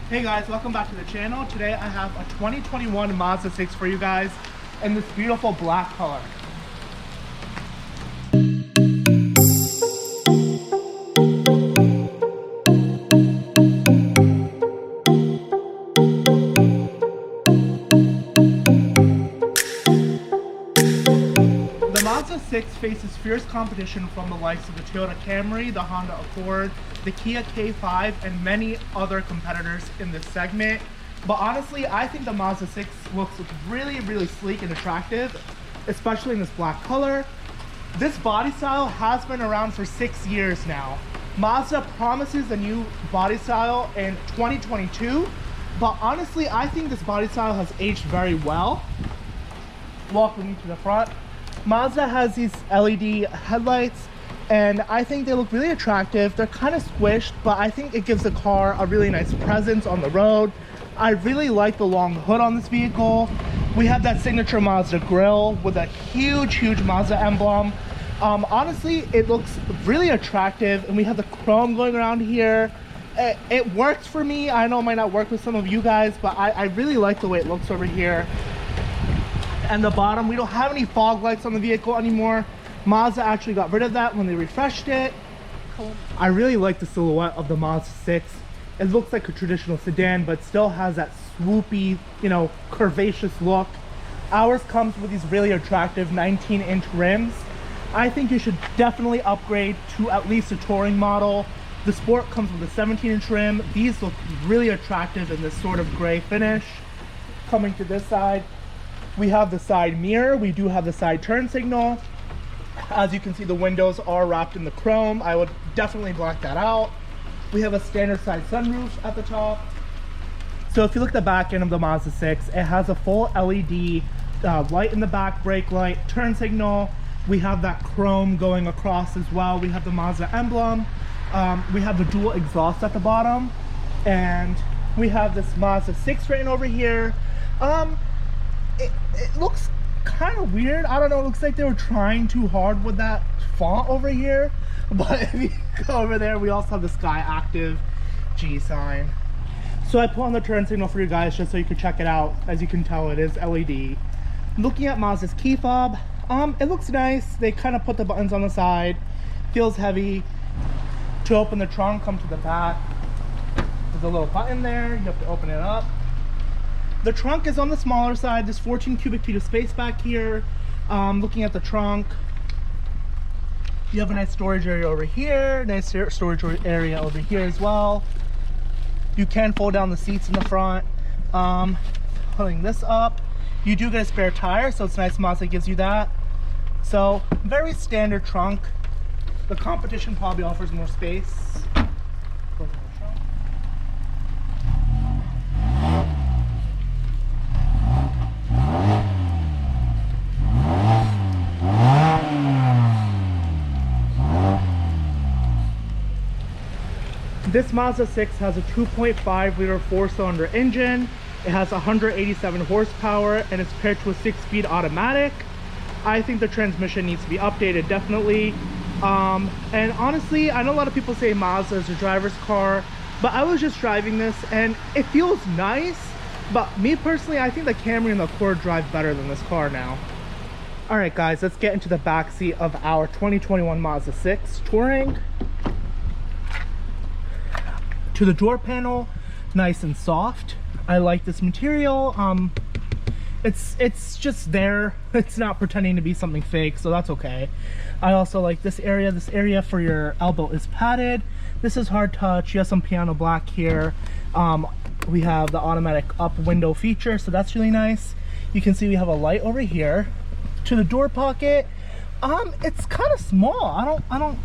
Hey guys, welcome back to the channel. Today I have a 2021 Mazda 6 for you guys in this beautiful black color. The Mazda 6 faces fierce competition from the likes of the Toyota Camry, the Honda Accord, the Kia K5, and many other competitors in this segment. But honestly, I think the Mazda 6 looks really sleek and attractive, especially in this black color. This body style has been around for 6 years now. Mazda promises a new body style in 2022, but honestly, I think this body style has aged very well. Welcome to the front. Mazda has these LED headlights, and I think they look really attractive. They're kind of squished, but I think it gives the car a really nice presence on the road. I really like the long hood on this vehicle. We have that signature Mazda grille with a huge Mazda emblem. Honestly, it looks really attractive, and we have the chrome going around here. It works for me. I know it might not work with some of you guys, but I really like the way it looks over here. And the bottom, we don't have any fog lights on the vehicle anymore. Mazda actually got rid of that when they refreshed it. I really like the silhouette of the Mazda 6. It looks like a traditional sedan, but still has that swoopy, curvaceous look. Ours comes with these really attractive 19-inch rims. I think you should definitely upgrade to at least a touring model. The Sport comes with a 17-inch rim. These look really attractive in this sort of gray finish. Coming to this side, we have the side mirror. We do have the side turn signal. As you can see, the windows are wrapped in the chrome. I would definitely black that out. We have a standard side sunroof at the top. So if you look at the back end of the Mazda 6, it has a full LED light in the back, brake light, turn signal. We have that chrome going across as well. We have the Mazda emblem. We have the dual exhaust at the bottom. And we have this Mazda 6 written over here. It looks kind of weird. I don't know, it looks like they were trying too hard with that font over here. But if you go over there, we also have the Sky Active G sign. So I put on the turn signal for you guys just so you can check it out. As you can tell, it is LED. Looking at Mazda's key fob, it looks nice. They kind of put the buttons on the side. Feels heavy. To open the trunk, come to the back. There's a little button there. You have to open it up. The trunk is on the smaller side. There's 14 cubic feet of space back here. Looking at the trunk, you have a nice storage area over here, nice storage area over here as well. You can fold down the seats in the front. Pulling this up, you do get a spare tire, so it's nice Mazda gives you that. So very standard trunk. The competition probably offers more space. This Mazda 6 has a 2.5 liter 4-cylinder engine. It has 187 horsepower and it's paired to a 6-speed automatic. I think the transmission needs to be updated, definitely. And honestly, I know a lot of people say Mazda is a driver's car, but I was just driving this and it feels nice. But me personally, I think the Camry and the Accord drive better than this car now. All right, guys, let's get into the back seat of our 2021 Mazda 6 Touring. To the door panel, nice and soft. I like this material. It's just there. It's not pretending to be something fake, so that's okay. I also like this area. This area for your elbow is padded. This is hard touch. You have some piano black here. We have the automatic up window feature, so that's really nice. You can see we have a light over here. To the door pocket, it's kind of small. I don't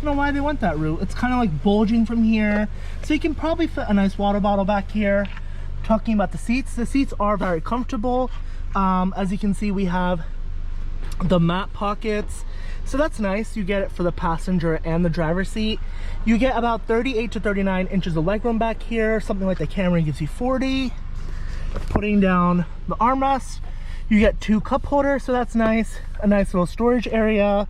know why they went that route. It's kind of like bulging from here, so you can probably fit a nice water bottle back here. Talking about the seats are very comfortable. As you can see, we have the mat pockets, so that's nice. You get it for the passenger and the driver's seat. You get about 38 to 39 inches of legroom back here. Something like the Camry gives you 40. Putting down the armrest, you get 2 cup holders, so that's nice. A nice little storage area.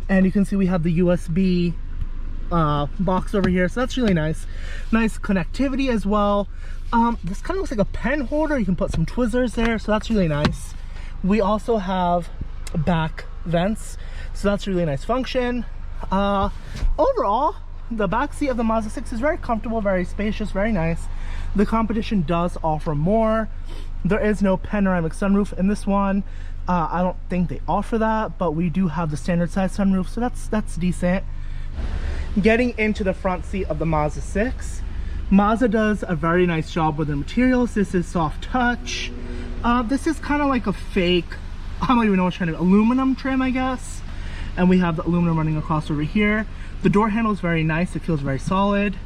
And you can see we have the USB box over here, so that's really nice. Nice connectivity as well. This kind of looks like a pen holder. You can put some Twizzlers there, so that's really nice. We also have back vents, so that's a really nice function. Overall, the back seat of the Mazda 6 is very comfortable, very spacious, very nice. The competition does offer more. There is no panoramic sunroof in this one. I don't think they offer that, but we do have the standard size sunroof, so that's decent. Getting into the front seat of the Mazda 6, Mazda does a very nice job with the materials. This is soft touch. This is kind of like a fake, I don't even know what kind of aluminum trim, I guess. And we have the aluminum running across over here. The door handle is very nice. It feels very solid.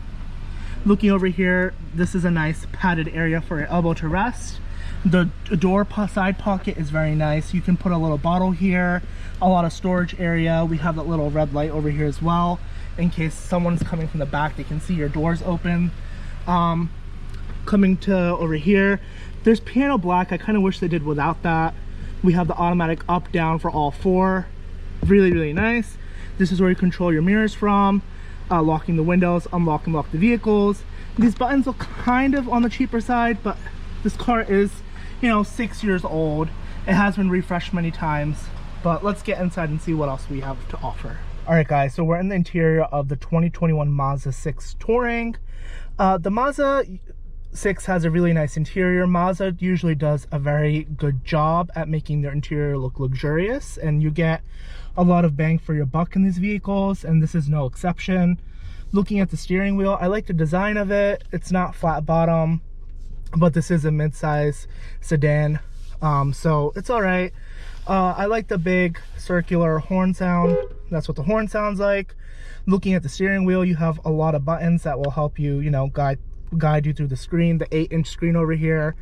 Looking over here, this is a nice padded area for your elbow to rest. The door side pocket is very nice. You can put a little bottle here, a lot of storage area. We have that little red light over here as well. In case someone's coming from the back, they can see your doors open. Coming to over here, there's piano black. I kind of wish they did without that. We have the automatic up down for all four. Really, really nice. This is where you control your mirrors from, locking the windows, unlock and lock the vehicles. These buttons look kind of on the cheaper side, but this car is, you know, 6 years old. It has been refreshed many times, but let's get inside and see what else we have to offer. All right, guys, so we're in the interior of the 2021 Mazda 6 Touring. The Mazda 6 has a really nice interior. Mazda usually does a very good job at making their interior look luxurious, and you get a lot of bang for your buck in these vehicles, and this is no exception. Looking at the steering wheel, I like the design of it. It's not flat bottom, but this is a mid-size sedan, so it's all right. I like the big circular horn sound. That's what the horn sounds like. Looking at the steering wheel, you have a lot of buttons that will help you, you know, guide you through the screen. The 8-inch screen over here.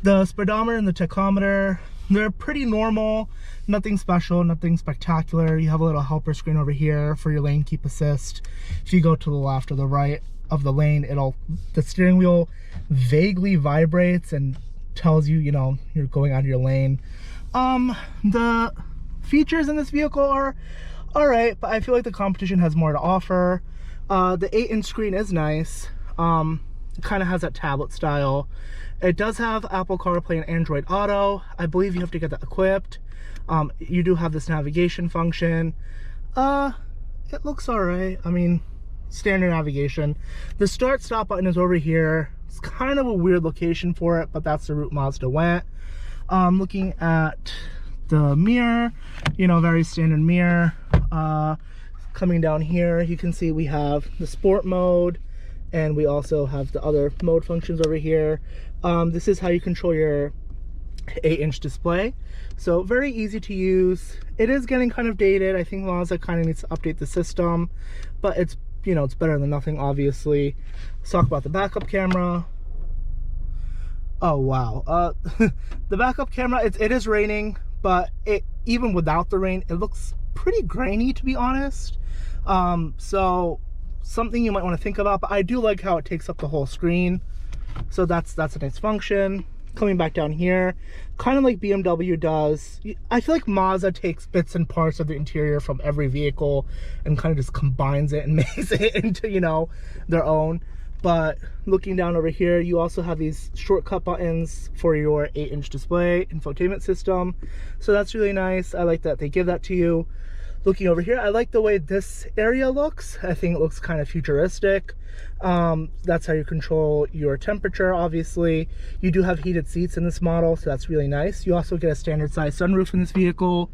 The speedometer and the tachometer, they're pretty normal. Nothing special, nothing spectacular. You have a little helper screen over here for your lane keep assist. If you go to the left or the right of the lane, the steering wheel vaguely vibrates and tells you, you know, you're going out of your lane. The features in this vehicle are all right, but I feel like the competition has more to offer. The 8-inch screen is nice. It kind of has that tablet style. It does have Apple CarPlay and Android Auto. I believe you have to get that equipped. You do have this navigation function. It looks all right. I mean, standard navigation. The start stop button is over here. It's kind of a weird location for it, but that's the route Mazda went. Looking at the mirror, you know, very standard mirror. Coming down here, you can see we have the sport mode, and we also have the other mode functions over here. This is how you control your 8-inch display, so very easy to use. It is getting kind of dated. I think Mazda kind of needs to update the system, but it's, you know, it's better than nothing, obviously. Let's talk about the backup camera. Oh wow, the backup camera, it is raining, but even without the rain, it looks pretty grainy, to be honest. So something you might want to think about, but I do like how it takes up the whole screen, so that's a nice function. Coming back down here, kind of like BMW does, I feel like Mazda takes bits and parts of the interior from every vehicle and kind of just combines it and makes it into, you know, their own. But looking down over here, you also have these shortcut buttons for your 8-inch display infotainment system, so that's really nice. I like that they give that to you. Looking over here, I like the way this area looks. I think it looks kind of futuristic. That's how you control your temperature, obviously. You do have heated seats in this model, so that's really nice. You also get a standard size sunroof in this vehicle.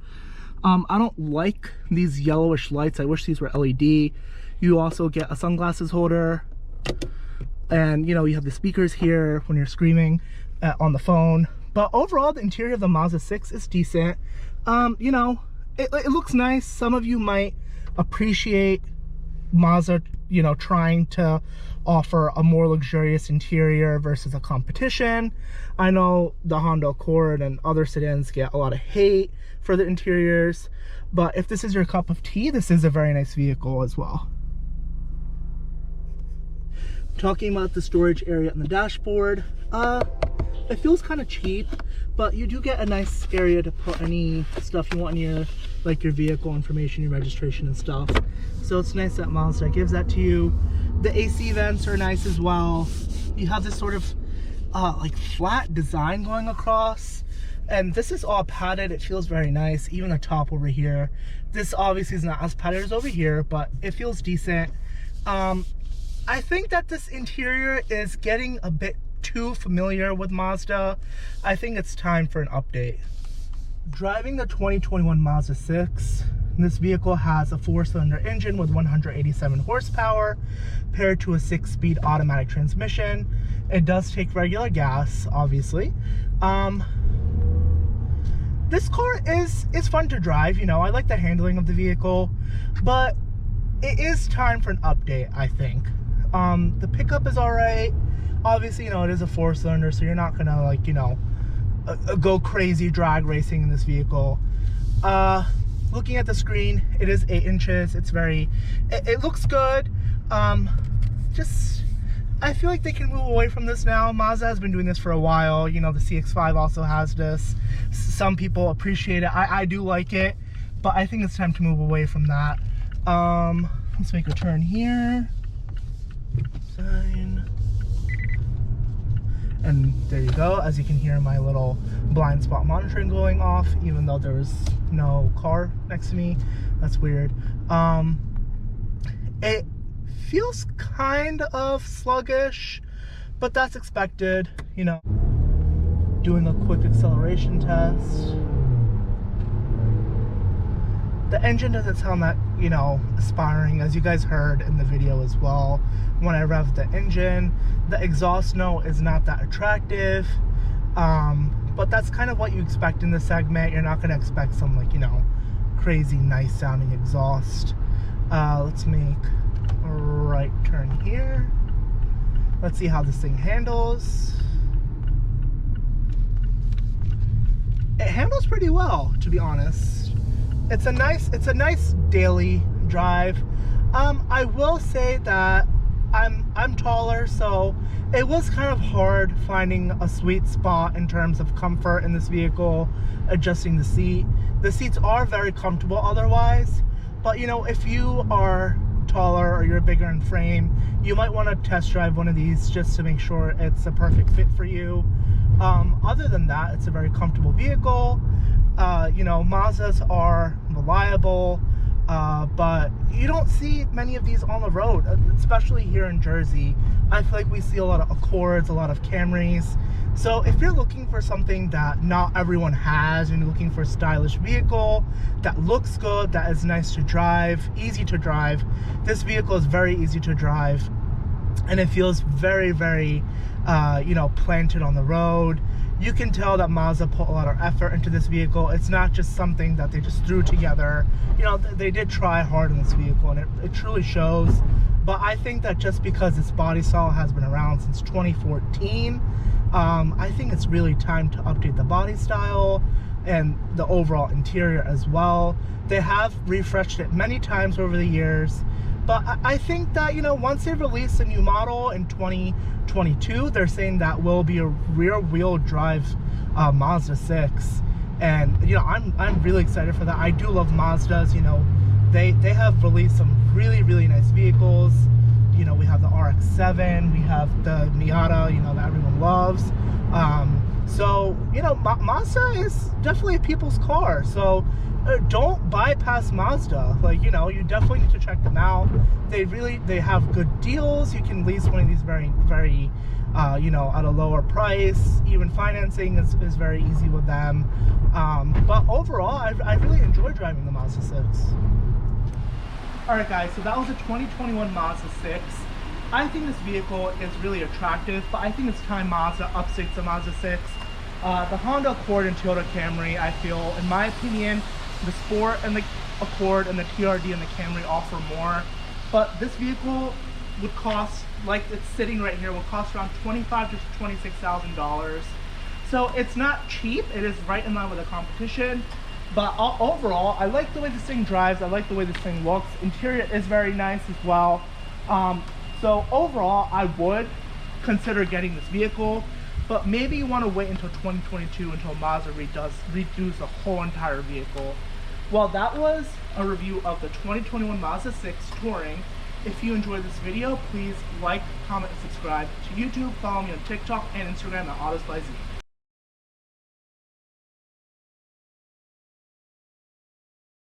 I don't like these yellowish lights. I wish these were LED. You also get a sunglasses holder. And, you know, you have the speakers here when you're screaming on the phone. But overall, the interior of the Mazda 6 is decent. You know, it looks nice. Some of you might appreciate Mazda, you know, trying to offer a more luxurious interior versus a competition. I know the Honda Accord and other sedans get a lot of hate for the interiors, but if this is your cup of tea, this is a very nice vehicle as well. Talking about the storage area on the dashboard, It feels kind of cheap, but you do get a nice area to put any stuff you want in your, like your vehicle information, your registration and stuff. So it's nice that Mazda gives that to you. The AC vents are nice as well. You have this sort of like flat design going across, and this is all padded. It feels very nice. Even the top over here, this obviously is not as padded as over here, but it feels decent. I think that this interior is getting a bit too familiar with Mazda. I think it's time for an update. Driving the 2021 Mazda 6, this vehicle has a 4-cylinder engine with 187 horsepower paired to a 6-speed automatic transmission. It does take regular gas, obviously. This car is fun to drive, you know. I like the handling of the vehicle, but it is time for an update, I think. The pickup is all right. Obviously, you know, it is a 4-cylinder, so you're not gonna, like, you know, go crazy drag racing in this vehicle. Looking at the screen, it is 8 inches. It's very, it looks good. Just, I feel like they can move away from this now. Mazda has been doing this for a while. You know, the CX-5 also has this. Some people appreciate it. I do like it, but I think it's time to move away from that. Let's make a turn here. Sign. And there you go. As you can hear, my little blind spot monitoring going off, even though there was no car next to me. That's weird. It feels kind of sluggish, but that's expected, you know. Doing a quick acceleration test. The engine doesn't sound that, you know, aspiring, as you guys heard in the video as well. When I rev the engine, the exhaust note is not that attractive, but that's kind of what you expect in this segment. You're not going to expect some, like, you know, crazy nice sounding exhaust. Let's make a right turn here. Let's see how this thing handles. It handles pretty well, to be honest. It's a nice daily drive. I will say that I'm taller, so it was kind of hard finding a sweet spot in terms of comfort in this vehicle, adjusting the seat. The seats are very comfortable otherwise, but you know, if you are taller or you're bigger in frame, you might want to test drive one of these just to make sure it's a perfect fit for you. Other than that, it's a very comfortable vehicle. You know, Mazdas are reliable, but you don't see many of these on the road, especially here in Jersey. I feel like we see a lot of Accords, a lot of Camrys. So if you're looking for something that not everyone has, and you're looking for a stylish vehicle that looks good, that is nice to drive, easy to drive, this vehicle is very easy to drive, and it feels very, very, you know, planted on the road. You can tell that Mazda put a lot of effort into this vehicle. It's not just something that they just threw together. You know, they did try hard in this vehicle, and it truly shows. But I think that just because this body style has been around since 2014, I think it's really time to update the body style and the overall interior as well. They have refreshed it many times over the years, but I think that, you know, once they release a new model in 2022, they're saying that will be a rear-wheel drive Mazda 6, and you know, I'm really excited for that. I do love Mazdas. You know, they have released some really nice vehicles. You know, we have the RX-7, we have the Miata, you know, that everyone loves. So you know, Mazda is definitely a people's car. So don't bypass Mazda. Like, you know, you definitely need to check them out. They have good deals. You can lease one of these very you know, at a lower price. Even financing is very easy with them. But overall, I really enjoy driving the Mazda 6. Alright guys, so that was a 2021 Mazda 6. I think this vehicle is really attractive, but I think it's time Mazda updates the Mazda 6. The Honda Accord and Toyota Camry, I feel, in my opinion, the Sport and the Accord and the TRD and the Camry offer more, but this vehicle would cost, like it's sitting right here, would cost around $25,000 to $26,000. So it's not cheap. It is right in line with the competition. But overall, I like the way this thing drives. I like the way this thing looks. Interior is very nice as well. So overall, I would consider getting this vehicle. but maybe you want to wait until 2022 until Mazda redoes the whole entire vehicle. Well, that was a review of the 2021 Mazda 6 Touring. If you enjoyed this video, please like, comment, and subscribe to YouTube. Follow me on TikTok and Instagram at AutoSpyZ.